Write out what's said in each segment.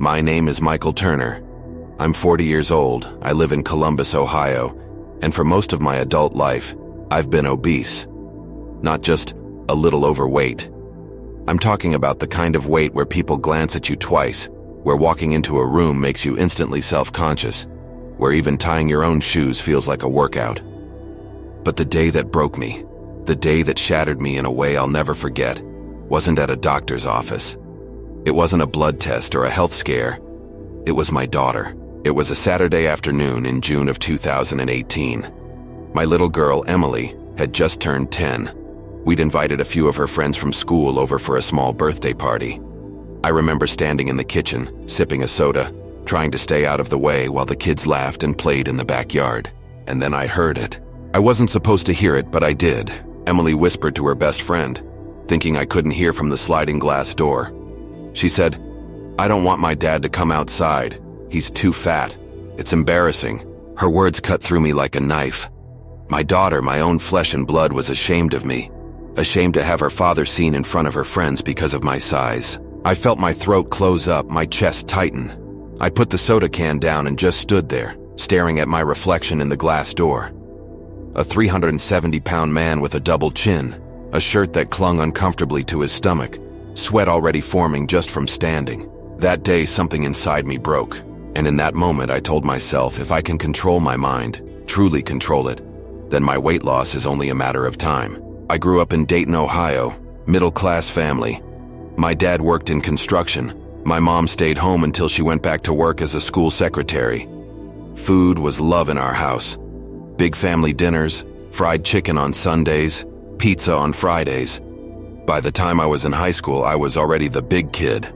My name is Michael Turner. I'm 40 years old, I live in Columbus, Ohio, and for most of my adult life, I've been obese. Not just a little overweight. I'm talking about the kind of weight where people glance at you twice, where walking into a room makes you instantly self-conscious, where even tying your own shoes feels like a workout. But the day that broke me, the day that shattered me in a way I'll never forget, wasn't at a doctor's office. It wasn't a blood test or a health scare. It was my daughter. It was a Saturday afternoon in June of 2018. My little girl, Emily, had just turned 10. We'd invited a few of her friends from school over for a small birthday party. I remember standing in the kitchen, sipping a soda, trying to stay out of the way while the kids laughed and played in the backyard. And then I heard it. I wasn't supposed to hear it, but I did. Emily whispered to her best friend, thinking I couldn't hear from the sliding glass door. She said, "I don't want my dad to come outside. He's too fat. It's embarrassing." Her words cut through me like a knife. My daughter, my own flesh and blood, was ashamed of me. Ashamed to have her father seen in front of her friends because of my size. I felt my throat close up, my chest tighten. I put the soda can down and just stood there, staring at my reflection in the glass door. A 370-pound man with a double chin, a shirt that clung uncomfortably to his stomach, sweat already forming just from standing. That day, something inside me broke, and in that moment I told myself, if I can control my mind, truly control it, then my weight loss is only a matter of time. I grew up in Dayton, Ohio, middle-class family. My dad worked in construction. My mom stayed home until she went back to work as a school secretary. Food was love in our house. Big family dinners, fried chicken on Sundays, pizza on Fridays. By the time I was in high school, I was already the big kid.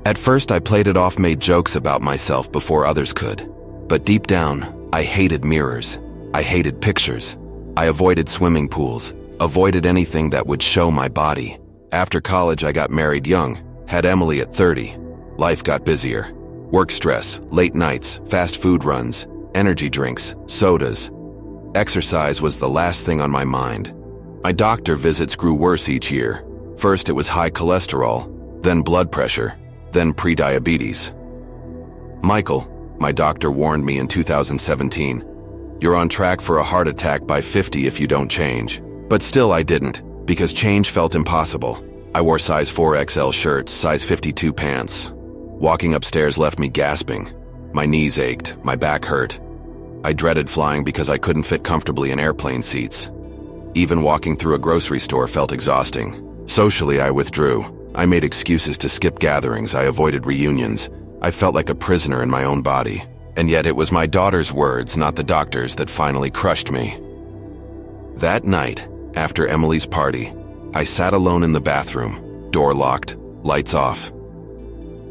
At first, I played it off, made jokes about myself before others could. But deep down, I hated mirrors. I hated pictures. I avoided swimming pools, avoided anything that would show my body. After college, I got married young, had Emily at 30. Life got busier. Work stress, late nights, fast food runs, energy drinks, sodas. Exercise was the last thing on my mind. My doctor visits grew worse each year. First, it was high cholesterol, then blood pressure, then prediabetes. "Michael," my doctor warned me in 2017, "you're on track for a heart attack by 50 if you don't change." But still I didn't, because change felt impossible. I wore size 4XL shirts, size 52 pants. Walking upstairs left me gasping. My knees ached, my back hurt. I dreaded flying because I couldn't fit comfortably in airplane seats. Even walking through a grocery store felt exhausting. Socially, I withdrew. I made excuses to skip gatherings. I avoided reunions. I felt like a prisoner in my own body. And yet it was my daughter's words, not the doctor's, that finally crushed me. That night, after Emily's party, I sat alone in the bathroom, door locked, lights off.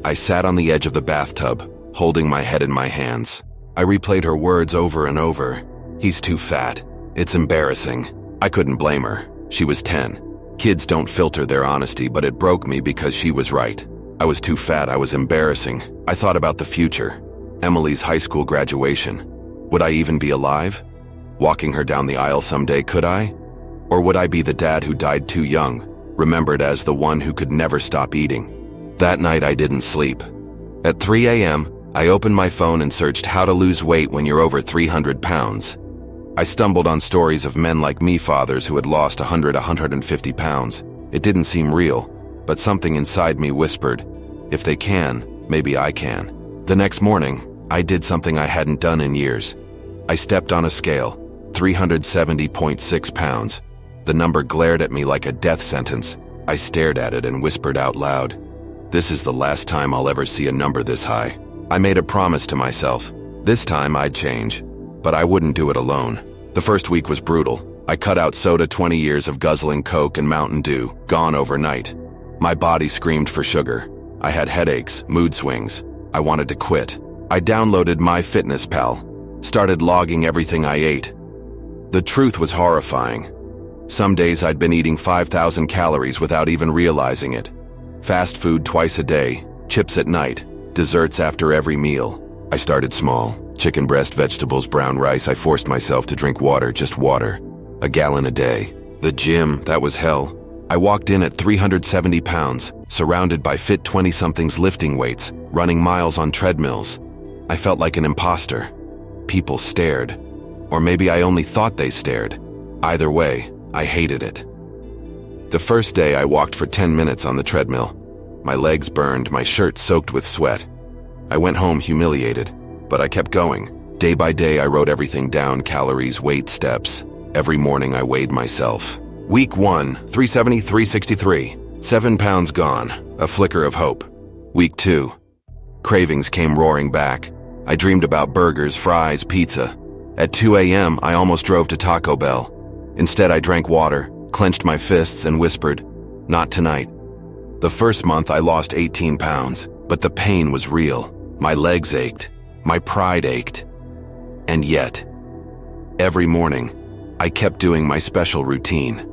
I sat on the edge of the bathtub, holding my head in my hands. I replayed her words over and over. "He's too fat. It's embarrassing." I couldn't blame her. She was 10. Kids don't filter their honesty, but it broke me because she was right. I was too fat, I was embarrassing. I thought about the future. Emily's high school graduation. Would I even be alive? Walking her down the aisle someday, could I? Or would I be the dad who died too young, remembered as the one who could never stop eating? That night I didn't sleep. At 3 a.m., I opened my phone and searched how to lose weight when you're over 300 pounds. I stumbled on stories of men like me, fathers who had lost 150 pounds. It didn't seem real, but something inside me whispered, if they can, maybe I can. The next morning, I did something I hadn't done in years. I stepped on a scale, 370.6 pounds. The number glared at me like a death sentence. I stared at it and whispered out loud, "This is the last time I'll ever see a number this high." I made a promise to myself. This time I'd change, but I wouldn't do it alone. The first week was brutal. I cut out soda, 20 years of guzzling Coke and Mountain Dew, gone overnight. My body screamed for sugar. I had headaches, mood swings. I wanted to quit. I downloaded MyFitnessPal, started logging everything I ate. The truth was horrifying. Some days I'd been eating 5,000 calories without even realizing it. Fast food twice a day, chips at night, desserts after every meal. I started small. Chicken breast, vegetables, brown rice. I forced myself to drink water, just water. A gallon a day. The gym, that was hell. I walked in at 370 pounds, surrounded by fit 20-somethings lifting weights, running miles on treadmills. I felt like an imposter. People stared. Or maybe I only thought they stared. Either way, I hated it. The first day I walked for 10 minutes on the treadmill. My legs burned, my shirt soaked with sweat. I went home humiliated, but I kept going. Day by day I wrote everything down: calories, weight, steps. Every morning I weighed myself. Week 1, 370, 363. 7 pounds gone, a flicker of hope. Week 2. Cravings came roaring back. I dreamed about burgers, fries, pizza. At 2 a.m., I almost drove to Taco Bell. Instead, I drank water, clenched my fists, and whispered, "Not tonight." The first month, I lost 18 pounds, but the pain was real. My legs ached. My pride ached. And yet, every morning, I kept doing my special routine.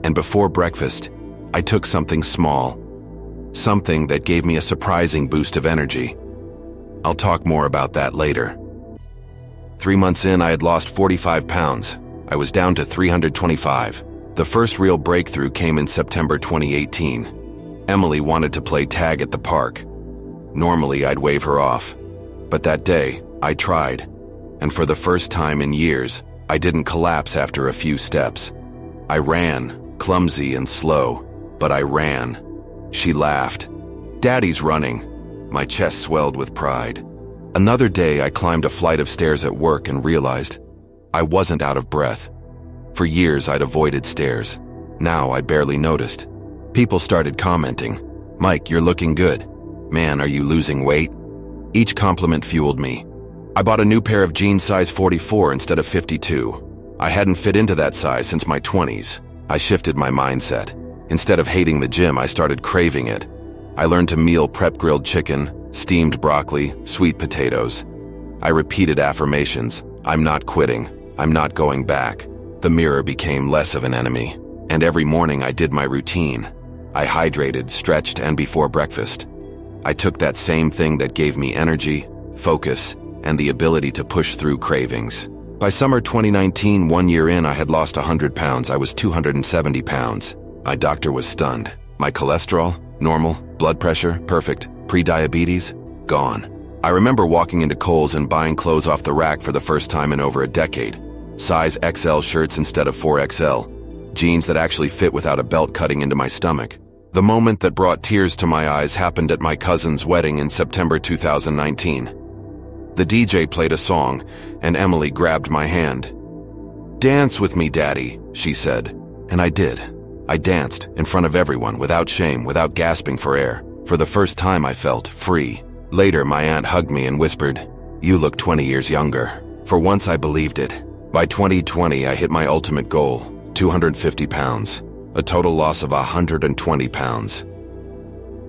And before breakfast, I took something small. Something that gave me a surprising boost of energy. I'll talk more about that later. 3 months in, I had lost 45 pounds. I was down to 325. The first real breakthrough came in September 2018. Emily wanted to play tag at the park. Normally, I'd wave her off. But that day, I tried. And for the first time in years, I didn't collapse after a few steps. I ran, clumsy and slow, but I ran. She laughed. "Daddy's running." My chest swelled with pride. Another day, I climbed a flight of stairs at work and realized I wasn't out of breath. For years, I'd avoided stairs. Now, I barely noticed. People started commenting, "Mike, you're looking good. Man, are you losing weight?" Each compliment fueled me. I bought a new pair of jeans size 44 instead of 52. I hadn't fit into that size since my 20s. I shifted my mindset. Instead of hating the gym, I started craving it. I learned to meal prep grilled chicken, steamed broccoli, sweet potatoes. I repeated affirmations. I'm not quitting. I'm not going back. The mirror became less of an enemy. And every morning I did my routine. I hydrated, stretched, and before breakfast. I took that same thing that gave me energy, focus, and the ability to push through cravings. By summer 2019, 1 year in, I had lost 100 pounds. I was 270 pounds. My doctor was stunned. My cholesterol, normal. Blood pressure, perfect. Pre-diabetes, gone. I remember walking into Kohl's and buying clothes off the rack for the first time in over a decade. Size XL shirts instead of 4XL. Jeans that actually fit without a belt cutting into my stomach. The moment that brought tears to my eyes happened at my cousin's wedding in September 2019. The DJ played a song, and Emily grabbed my hand. "Dance with me, Daddy," she said. And I did. I danced in front of everyone, without shame, without gasping for air. For the first time, I felt free. Later, my aunt hugged me and whispered, "You look 20 years younger." For once, I believed it. By 2020, I hit my ultimate goal, 250 pounds. A total loss of 120 pounds.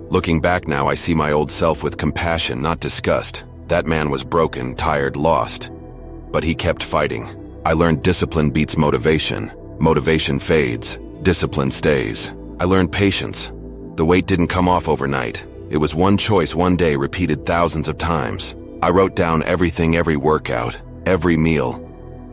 Looking back now, I see my old self with compassion, not disgust. That man was broken, tired, lost. But he kept fighting. I learned discipline beats motivation. Motivation fades. Discipline stays. I learned patience. The weight didn't come off overnight. It was one choice, one day, repeated thousands of times. I wrote down everything, every workout, every meal,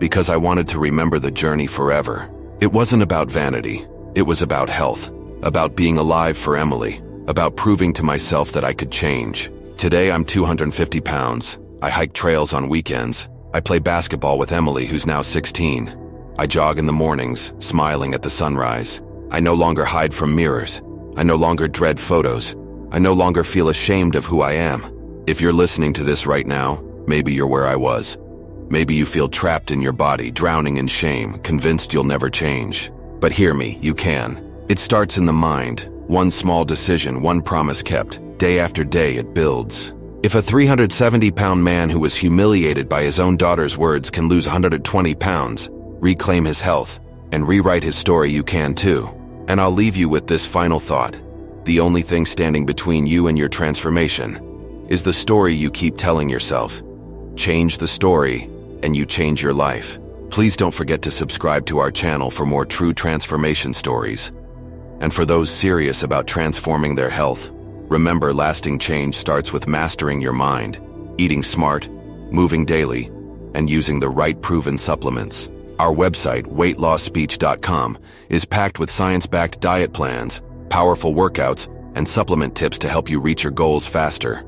because I wanted to remember the journey forever. It wasn't about vanity. It was about health, about being alive for Emily, about proving to myself that I could change. Today, I'm 250 pounds. I hike trails on weekends. I play basketball with Emily, who's now 16. I jog in the mornings, smiling at the sunrise. I no longer hide from mirrors. I no longer dread photos. I no longer feel ashamed of who I am. If you're listening to this right now, maybe you're where I was. Maybe you feel trapped in your body, drowning in shame, convinced you'll never change. But hear me, you can. It starts in the mind. One small decision, one promise kept. Day after day, it builds. If a 370-pound man who was humiliated by his own daughter's words can lose 120 pounds, reclaim his health, and rewrite his story, you can too. And I'll leave you with this final thought. The only thing standing between you and your transformation is the story you keep telling yourself. Change the story, and you change your life. Please don't forget to subscribe to our channel for more true transformation stories. And for those serious about transforming their health, remember, lasting change starts with mastering your mind, eating smart, moving daily, and using the right proven supplements. Our website, weightlossspeech.com, is packed with science-backed diet plans, powerful workouts, and supplement tips to help you reach your goals faster.